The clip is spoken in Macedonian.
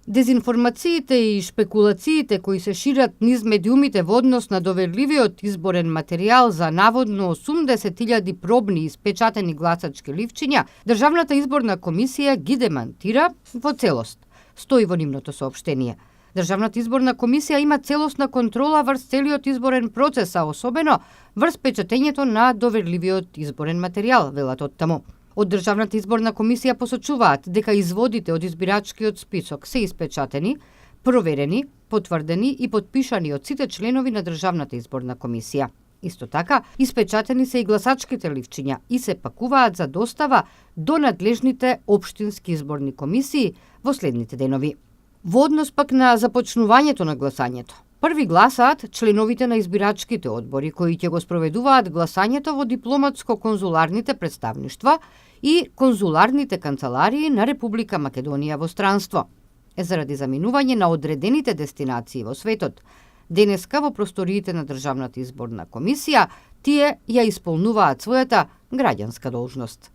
Дезинформациите и шпекулациите кои се шират низ медиумите во однос на доверливиот изборен материјал за наводно 80.000 пробни испечатени гласачки ливчиња, Државната изборна комисија ги демантира во целост, стои во нивното соопштение. Државната изборна комисија има целосна контрола врз целиот изборен процес, а особено врз печатењето на доверливиот изборен материјал, велат оттаму. Од Државната изборна комисија посочуваат дека изводите од избирачкиот список се испечатени, проверени, потврдени и потпишани од сите членови на Државната изборна комисија. Исто така, испечатени се и гласачките ливчиња и се пакуваат за достава до надлежните општински изборни комисии во следните денови. Во однос пак на започнувањето на гласањето, први гласаат членовите на избирачките одбори кои ќе го спроведуваат гласањето во дипломатско-конзуларните представништва и конзуларните канцеларии на Република Македонија во странство. Заради заминување на одредените дестинации во светот, денеска во просториите на Државната изборна комисија, тие ја исполнуваат својата граѓанска должност.